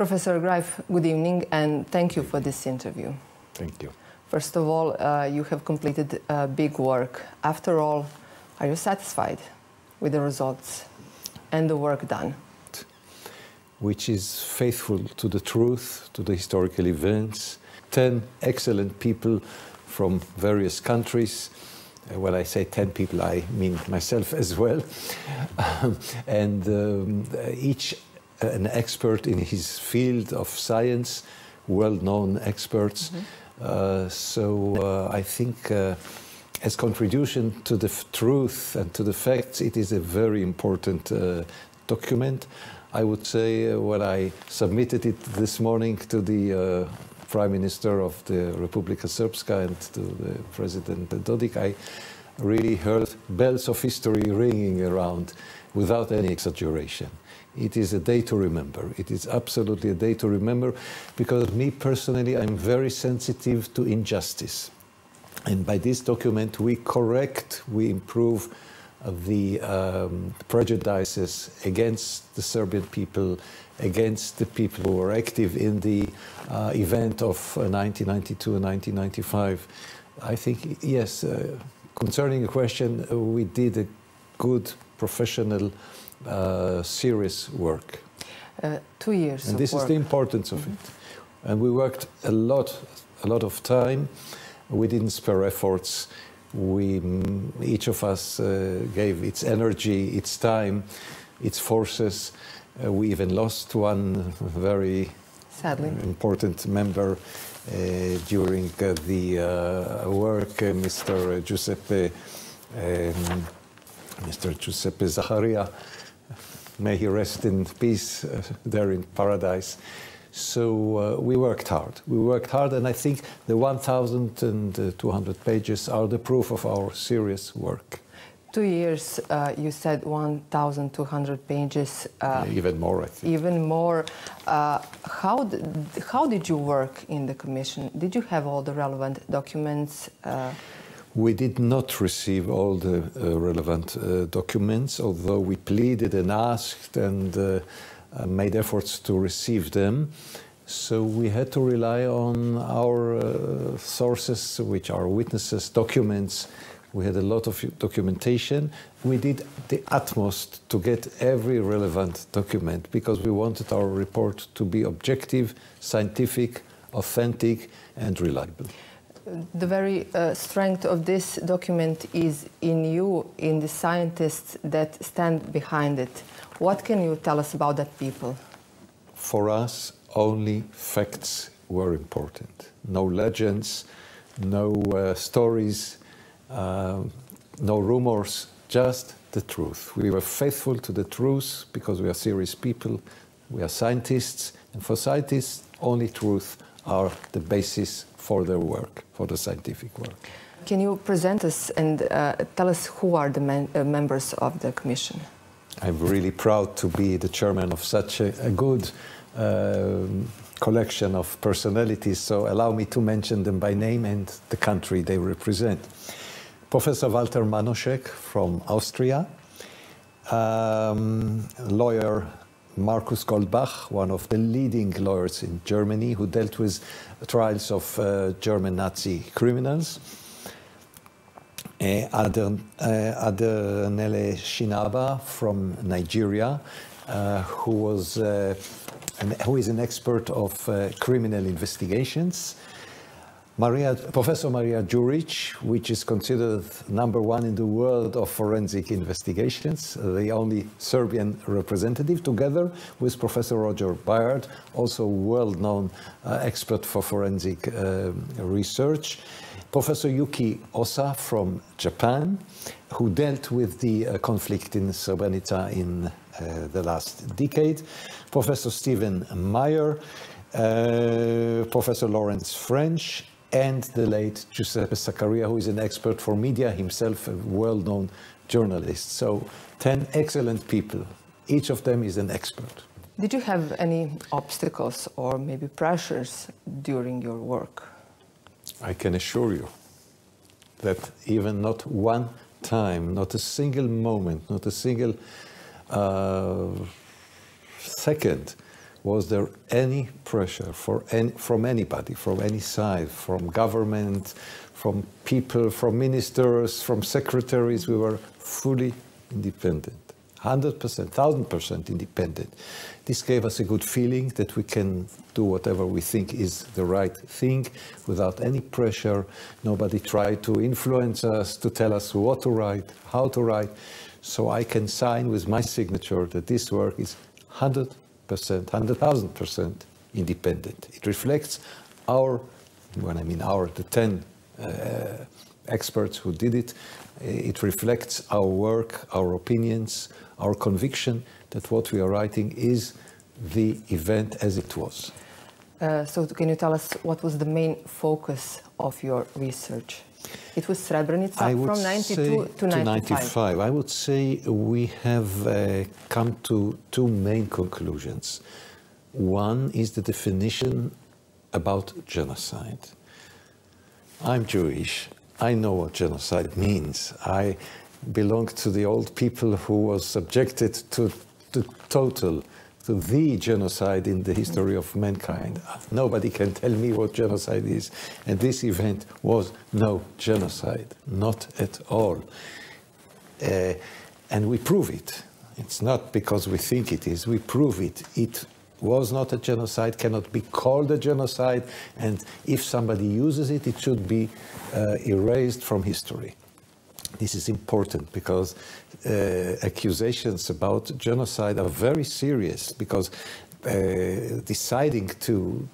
Professor Greif, good evening and thank you for this interview. Thank you. First of all, you have completed big work. After all, are you satisfied with the results and the work done? Which is faithful to the truth, to the historical events. 10 excellent people from various countries. When I say 10 people, I mean myself as well. And each an expert in his field of science, well-known experts. I think as contribution to the truth and to the facts, it is a very important document. I would say when I submitted it this morning to the Prime Minister of the Republika Srpska and to the President Dodik, I really heard bells of history ringing around without any exaggeration. It is a day to remember. It is absolutely a day to remember because me personally, I'm very sensitive to injustice. And by this document, we correct, we improve the prejudices against the Serbian people, against the people who were active in the event of 1992 and 1995. I think, yes, concerning the question, we did a good, professional, serious work. 2 years and this of work. Is the importance of it. And we worked a lot of time. We didn't spare efforts. Each of us gave its energy, its time, its forces. We even lost one very sadly important member during the work, Mr. Giuseppe Zaccaria. May he rest in peace there in paradise. So we worked hard. We worked hard, and I think the 1,200 pages are the proof of our serious work. 2 years, you said 1,200 pages. Even more, I think. Even more. How did you work in the Commission? Did you have all the relevant documents? We did not receive all the relevant documents, although we pleaded and asked and made efforts to receive them. So we had to rely on our sources, which are witnesses, documents. We had a lot of documentation. We did the utmost to get every relevant document because we wanted our report to be objective, scientific, authentic, and reliable. The very strength of this document is in you, in the scientists that stand behind it. What can you tell us about that people? For us, only facts were important. No legends, no stories, no rumors, just the truth. We were faithful to the truth because we are serious people, we are scientists, and for scientists, only truth are the basis for their work, for the scientific work. Can you present us and tell us who are the members of the Commission? I'm really proud to be the chairman of such a good collection of personalities, so allow me to mention them by name and the country they represent. Professor Walter Manoschek from Austria, lawyer Markus Goldbach, one of the leading lawyers in Germany who dealt with trials of German Nazi criminals. Adenele Shinaba from Nigeria, who is an expert of criminal investigations. Professor Maria Juric, which is considered #1 in the world of forensic investigations, the only Serbian representative, together with Professor Roger Bayard, also a well-known expert for forensic research. Professor Yuki Osa from Japan, who dealt with the conflict in Srebrenica in the last decade. Professor Stephen Meyer, Professor Lawrence French, and the late Giuseppe Zaccaria, who is an expert for media, himself a well-known journalist. So 10 excellent people. Each of them is an expert. Did you have any obstacles or maybe pressures during your work? I can assure you that even not one time, not a single moment, not a single second was there any pressure from anybody, from any side, from government, from people, from ministers, from secretaries. We were fully independent, 100%, 1000% independent. This gave us a good feeling that we can do whatever we think is the right thing without any pressure. Nobody tried to influence us, to tell us what to write, how to write. So I can sign with my signature that this work is 100%, 100,000% independent. It reflects our, when I mean our, the 10 experts who did it, it reflects our work, our opinions, our conviction that what we are writing is the event as it was. So can you tell us what was the main focus of your research? It was Srebrenica from 92 to 95. I would say we have come to two main conclusions. One is the definition about genocide. I'm Jewish. I know what genocide means. I belong to the old people who was subjected to the genocide in the history of mankind. Nobody can tell me what genocide is. And this event was no genocide, not at all. And we prove it. It's not because we think it is, we prove it. It was not a genocide, cannot be called a genocide, and if somebody uses it, it should be erased from history. This is important because accusations about genocide are very serious, because deciding to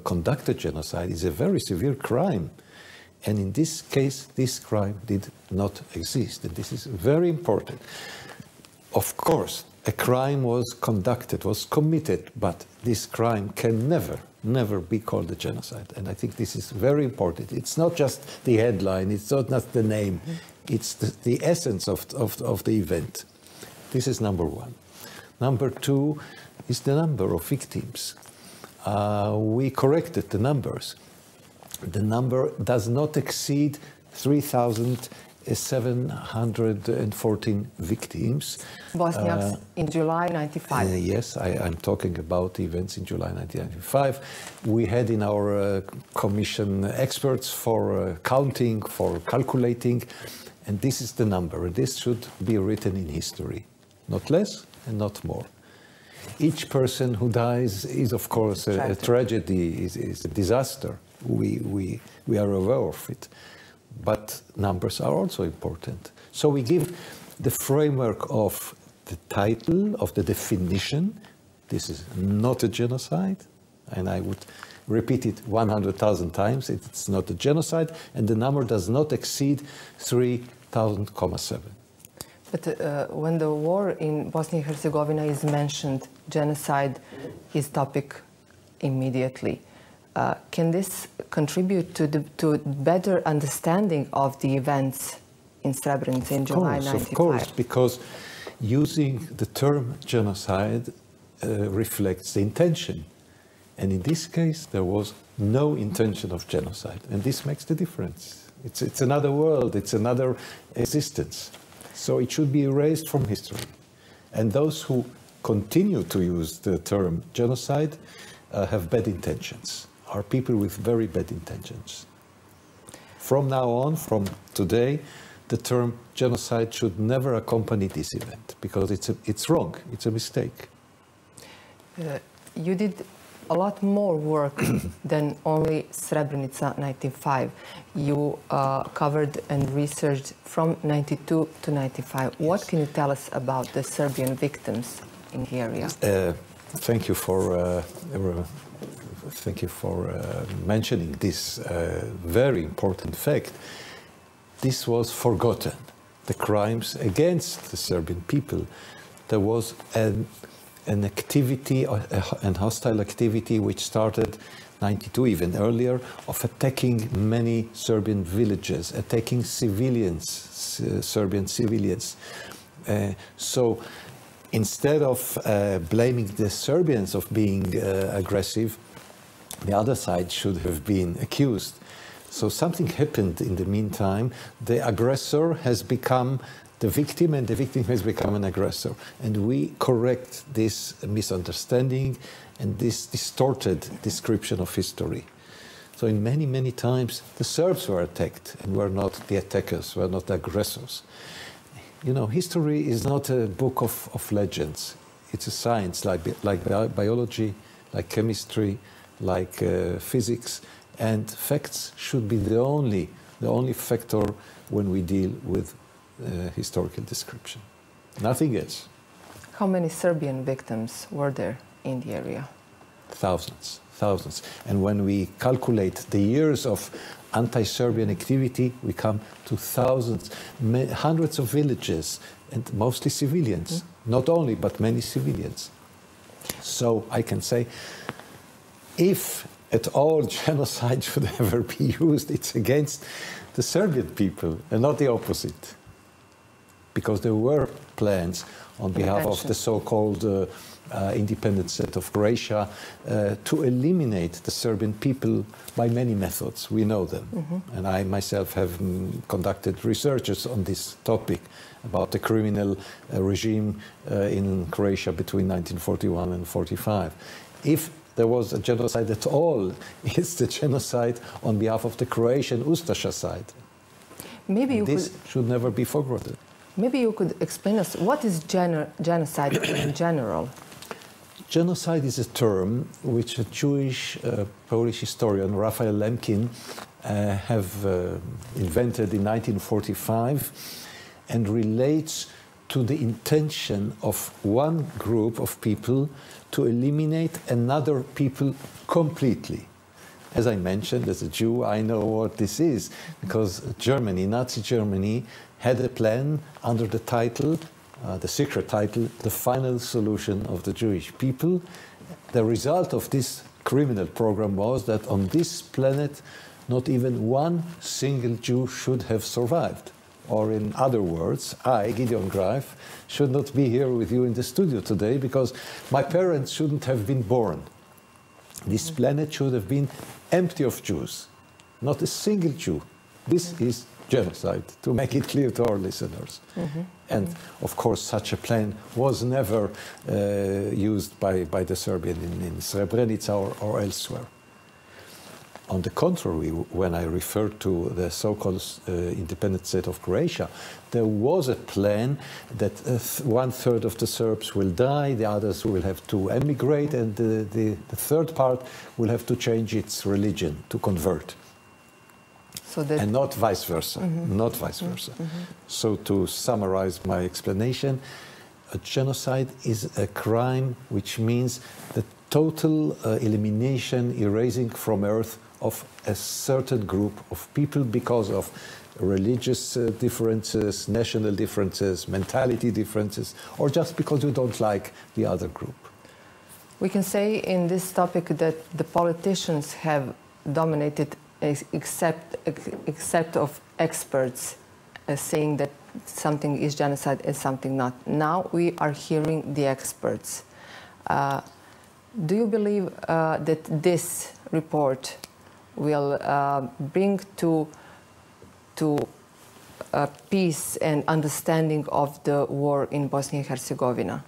conduct a genocide is a very severe crime. And in this case, this crime did not exist, and this is very important. Of course, a crime was conducted, was committed, but this crime can never be called a genocide. And I think this is very important. It's not just the headline, it's not just the name, it's the essence of the event. This is number one. Number two is the number of victims. We corrected the numbers. The number does not exceed 3,714 victims. Bosniaks in July 95. Yes, I'm talking about events in July 1995. We had in our commission experts for counting, for calculating, and this is the number. This should be written in history, not less and not more. Each person who dies is, of course, a tragedy, is a disaster. We are aware of it. But numbers are also important. So we give the framework of the title, of the definition. This is not a genocide, and I would repeat it 100,000 times. It's not a genocide, and the number does not exceed 3,000,7. But when the war in Bosnia and Herzegovina is mentioned, genocide is topic immediately. Can this contribute to better understanding of the events in Srebrenica in July 95? Of course, because using the term genocide reflects the intention. And in this case, there was no intention of genocide. And this makes the difference. It's another world, it's another existence. So it should be erased from history. And those who continue to use the term genocide have bad intentions. Are people with very bad intentions. From now on, from today, the term genocide should never accompany this event, because it's wrong, it's a mistake. You did a lot more work than only Srebrenica 95. You covered and researched from 92 to 95. Yes. What can you tell us about the Serbian victims in the area? Thank you for mentioning this very important fact. This was forgotten. The crimes against the Serbian people. There was an activity, an hostile activity, which started 92, even earlier, of attacking many Serbian villages, attacking civilians, Serbian civilians. So instead of blaming the Serbians of being aggressive, the other side should have been accused. So something happened in the meantime. The aggressor has become the victim, and the victim has become an aggressor. And we correct this misunderstanding and this distorted description of history. So in many, many times, the Serbs were attacked and were not the attackers, were not the aggressors. You know, history is not a book of legends. It's a science like biology, like chemistry, like physics, and facts should be the only factor when we deal with historical description. Nothing else. How many Serbian victims were there in the area? Thousands. And when we calculate the years of anti-Serbian activity, we come to thousands, hundreds of villages, and mostly civilians. Not only, but many civilians. So I can say, if at all genocide should ever be used, it's against the Serbian people and not the opposite. Because there were plans on behalf of the so-called independent state of Croatia to eliminate the Serbian people by many methods. We know them. And I myself have conducted researches on this topic about the criminal regime in Croatia between 1941 and 1945. If there was a genocide at all, it's the genocide on behalf of the Croatian Ustasha side. Maybe this should never be forgotten. Maybe you could explain us, what is genocide in general? Genocide is a term which a Jewish Polish historian, Raphael Lemkin, have invented in 1945 and relates to the intention of one group of people to eliminate another people completely. As I mentioned, as a Jew, I know what this is, because Germany, Nazi Germany, had a plan under the title, the secret title, The Final Solution of the Jewish People. The result of this criminal program was that on this planet, not even one single Jew should have survived. Or in other words, I, Gideon Greif, should not be here with you in the studio today because my parents shouldn't have been born. This planet should have been empty of Jews, not a single Jew. This is genocide, to make it clear to our listeners. And of course, such a plan was never used by the Serbian in Srebrenica or elsewhere. On the contrary, when I referred to the so-called independent state of Croatia, there was a plan that 1/3 of the Serbs will die, the others will have to emigrate, and the third part will have to change its religion, to convert. So that and not vice versa, not vice versa. So to summarize my explanation, a genocide is a crime which means the total elimination, erasing from earth of a certain group of people because of religious differences, national differences, mentality differences, or just because you don't like the other group. We can say in this topic that the politicians have dominated except of experts saying that something is genocide and something not. Now we are hearing the experts. Do you believe that this report will bring to peace and understanding of the war in Bosnia and Herzegovina?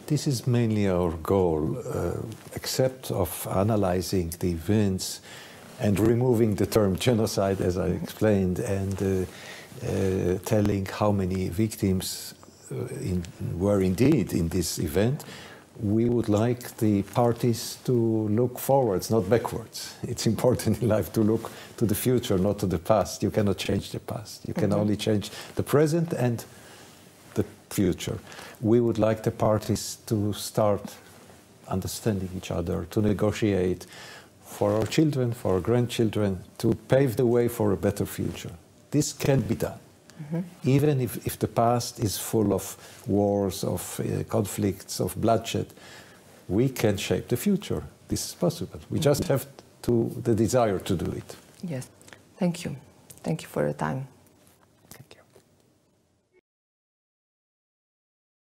This is mainly our goal, except of analyzing the events and removing the term genocide, as I explained, and telling how many victims were indeed in this event. We would like the parties to look forwards, not backwards. It's important in life to look to the future, not to the past. You cannot change the past. You can only change the present and the future. We would like the parties to start understanding each other, to negotiate for our children, for our grandchildren, to pave the way for a better future. This can be done. Even if the past is full of wars, of conflicts, of bloodshed, we can shape the future. This is possible. We just have the desire to do it. Yes. Thank you. Thank you for your time.